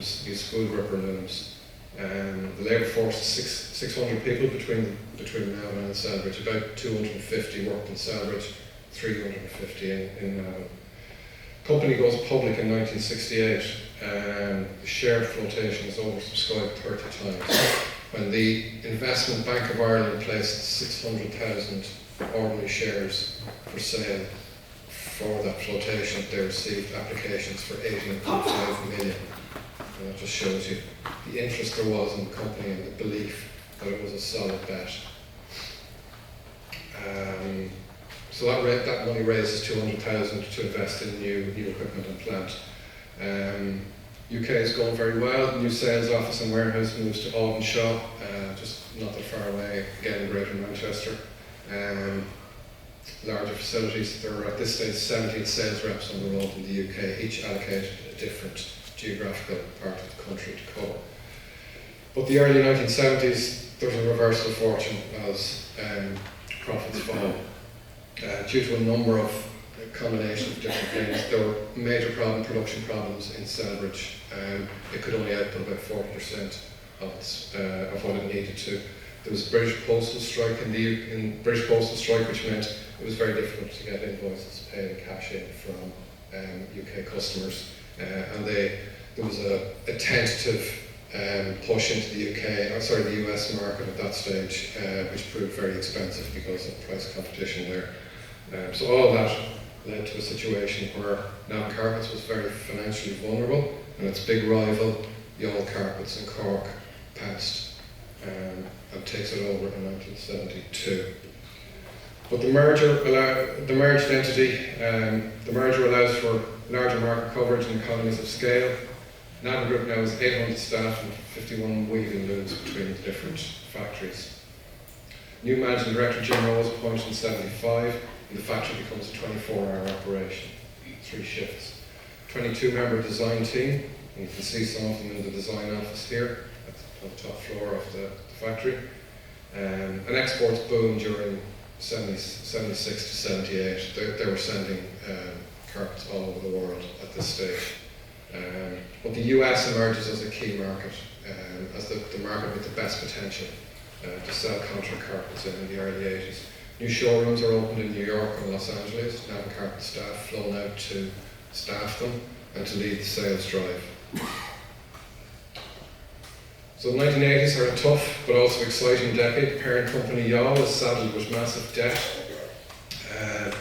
these school gripper looms. The labour force is 600 people between Navan and Selbridge. About 250 worked in Selbridge, 350 in Navan. The company goes public in 1968, and the share flotation is oversubscribed 30 times. When the Investment Bank of Ireland placed 600,000 ordinary shares for sale for that flotation, they received applications for 18.5 million. And that just shows you the interest there was in the company and the belief that it was a solid bet. So that money raises 200,000 to invest in new equipment and plant. UK is going very well. New sales office and warehouse moves to Aldernshaw, just not that far away, again in Greater Manchester. Larger facilities. There are at this stage 70 sales reps on the road in the UK, each allocated a different geographical part of the country to cover. But the early 1970s, there's a reversal of fortune as profits fall. Due to a number of combination of different things, there were major production problems in Selbridge. It could only output about 40% of what it needed to. There was a British postal strike which meant it was very difficult to get invoices paid and cash in from UK customers. And there was a tentative push into the US market at that stage, which proved very expensive because of price competition there. So all of that led to a situation where Navan Carpets was very financially vulnerable, and its big rival, Youghal Carpets in Cork, passed and takes it over in 1972. But the merged entity, the merger allows for larger market coverage and economies of scale. Navan Group now has 800 staff and 51 weaving looms between the different factories. New managing director Jim Rowe was appointed in 1975, and the factory becomes a 24-hour operation, 3 shifts. 22-member design team, and you can see some of them in the design office here on the top floor of the factory. And exports boomed during 76 to 78. They were sending carpets all over the world at this stage. But the US emerges as a key market, as the market with the best potential to sell contract carpets in the early 80s. New showrooms are opened in New York and Los Angeles. Navan Carpet staff flown out to staff them and to lead the sales drive. So the 1980s are a tough but also exciting decade. The parent company Youghal is saddled with massive debt and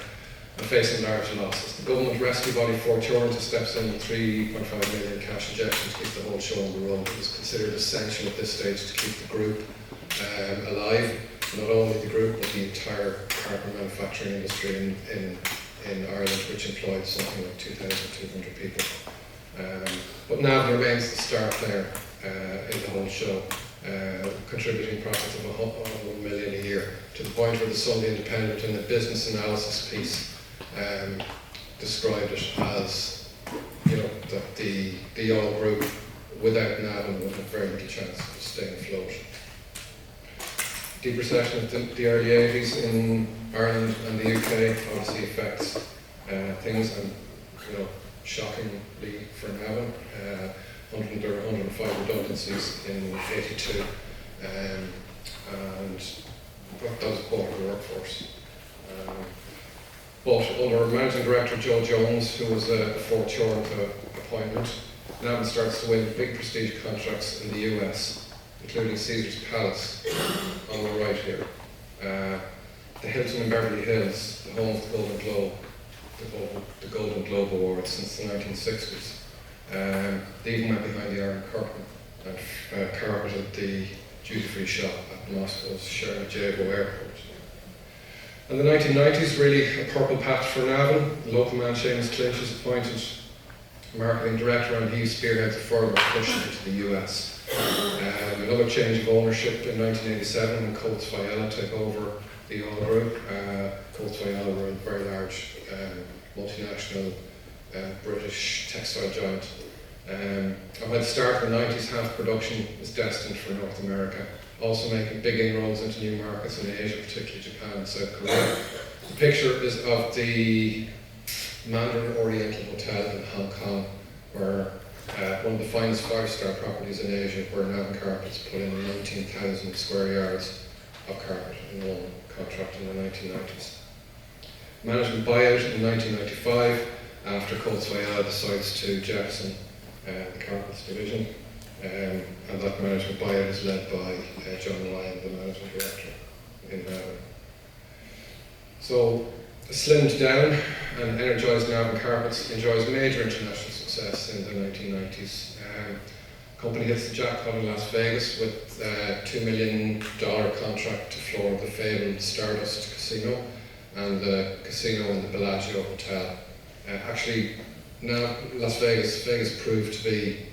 facing large losses. The government rescue body Fortunes steps in with 3.5 million cash injection to keep the whole show on the road. It was considered essential at this stage to keep the group alive. Not only the group, but the entire carpet manufacturing industry in Ireland, which employed something like 2,200 people. But Navan remains the star player in the whole show, contributing profits of 1 million a year, to the point where the Sunday Independent in the business analysis piece described it as, that the Youghal group without Navan would have very little chance of staying afloat. Deep recession of the early 80s in Ireland and the UK obviously affects things, and shockingly for Navan, there were 105 redundancies in 82, and that was a quarter of the workforce. But under Managing Director Joe Jones, who was a Fortune appointment, Navan starts to win big prestige contracts in the US, including Caesar's Palace on the right here, the Hilton in Beverly Hills, the home of the Golden Globe, the Golden Globe Award since the 1960s. They even went behind the Iron Curtain and carpeted the duty-free shop at Moscow's Sheremetyevo Airport. In the 1990s, really a purple patch for Navan. The local man Seamus Clinch is appointed marketing director, and he spearheads a further push into the US. Another change of ownership in 1987 when Coates Viola took over the Youghal group. Coates Viola were a very large multinational British textile giant. And by the start of the 90s, half production was destined for North America, also making big inroads into new markets in Asia, particularly Japan and South Korea. The picture is of the Mandarin Oriental Hotel in Hong Kong, where one of the finest 5-star properties in Asia, where Navan Carpets put in 19,000 square yards of carpet in one contract in the 1990s. Management buyout in 1995, after Coates Royale decides to jettison the carpets division, and that management buyout is led by John Ryan, the managing director in Navan. So, a slimmed down and energised Navan Carpets enjoys major international success in the 1990s. The company hits the jackpot in Las Vegas with a $2 million contract to floor the fabled Stardust Casino and the casino in the Bellagio Hotel. Actually, now Las Vegas proved to be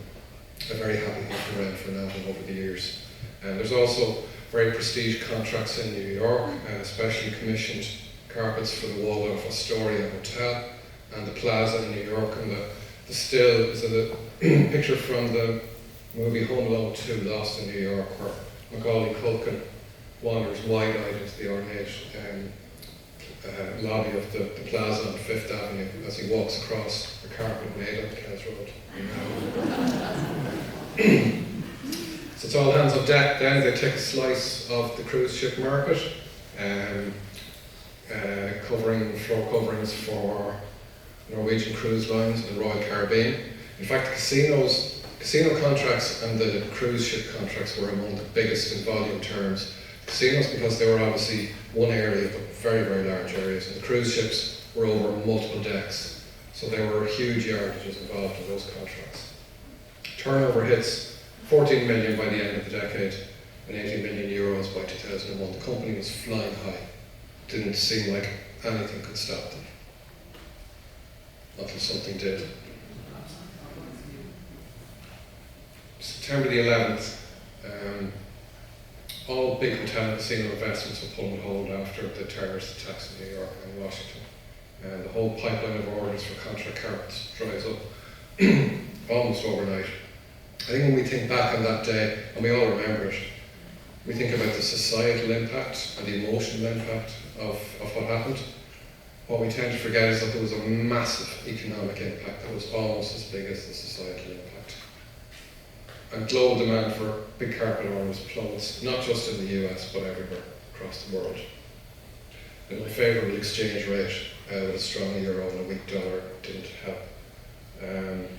a very happy ground for Navan over the years. And there's also very prestige contracts in New York, especially commissioned carpets for the Waldorf Astoria Hotel and the Plaza in New York. And the still is a picture from the movie Home Alone 2, Lost in New York, where Macaulay Culkin wanders wide-eyed into the ornate lobby of the Plaza on 5th Avenue as he walks across the carpet made on Kells Road. So it's all hands on deck then. They take a slice of the cruise ship market, covering floor coverings for Norwegian Cruise Lines and Royal Caribbean. In fact, casino contracts and the cruise ship contracts were among the biggest in volume terms. Casinos, because they were obviously one area, but very, very large areas, and the cruise ships were over multiple decks. So there were huge yardages involved in those contracts. Turnover hits 14 million by the end of the decade and 80 million euros by 2001. The company was flying high. Didn't seem like anything could stop them, until something did. September the 11th, all big hotel and casino investments were put on hold after the terrorist attacks in New York and Washington. And the whole pipeline of orders for contract carpets dries up almost overnight. I think when we think back on that day, and we all remember it, we think about the societal impact and the emotional impact of what happened. What we tend to forget is that there was a massive economic impact that was almost as big as the societal impact. And global demand for big carpet orders plummets, not just in the US, but everywhere across the world. And a favourable exchange rate with a strong euro and a weak dollar didn't help. And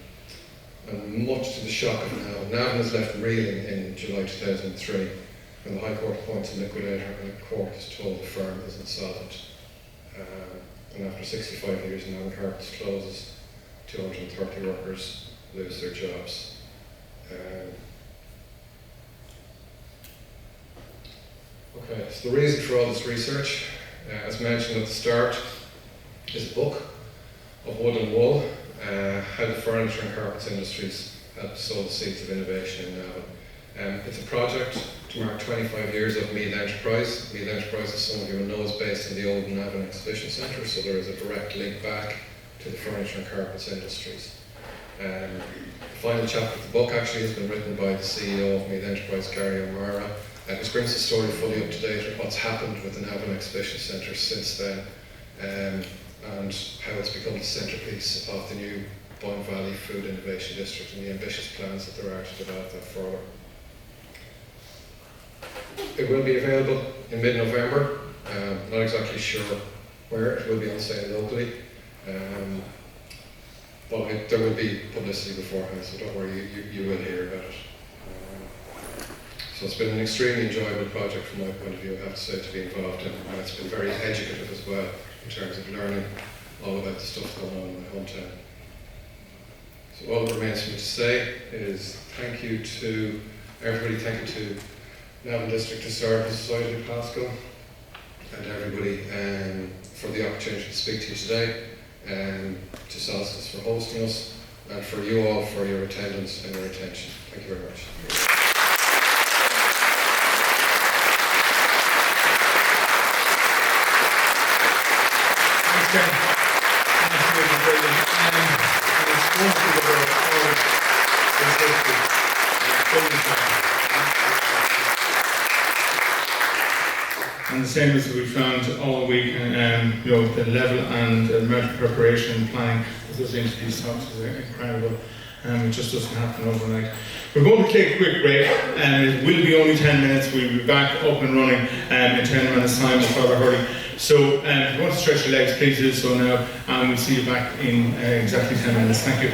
much to the shock of Navan is left reeling in July 2003 when the High Court appoints a liquidator and the court is told the firm is insolvent. And after 65 years, Navan Carpets closes, 230 workers lose their jobs. Okay, so the reason for all this research, as mentioned at the start, is a book of wood and wool, how the furniture and carpets industries have sow the seeds of innovation in Navan. It's a project to mark 25 years of Meath Enterprise. Meath Enterprise, as some of you will know, is based in the old Navan Exhibition Centre, so there is a direct link back to the furniture and carpets industries. The final chapter of the book actually has been written by the CEO of Meath Enterprise, Gary O'Mara, which brings the story fully up to date with what's happened with the Navan Exhibition Centre since then, and how it's become the centrepiece of the new Boyne Valley Food Innovation District and the ambitious plans that there are to develop that further. It will be available in mid-November. Not exactly sure where. It will be on sale locally. But there will be publicity beforehand, so don't worry, you will hear about it. So it's been an extremely enjoyable project from my point of view, I have to say, to be involved in, and it's been very educative as well, in terms of learning all about the stuff going on in my hometown. So all that remains for me to say is thank you to everybody, thank you to Navan District Historical Society of Pascal, and everybody for the opportunity to speak to you today, to Solstice for hosting us, and for you all for your attendance and your attention. Thank you very much. And the same as we found all week, the level and amount of preparation and planning that goes into these talks is incredible. It just doesn't happen overnight. We're going to take a quick break, and it will be only 10 minutes. We'll be back up and running in 10 minutes' time with Father Hurley. So if you want to stretch your legs, please do so now, and we'll see you back in exactly 10 minutes. Thank you.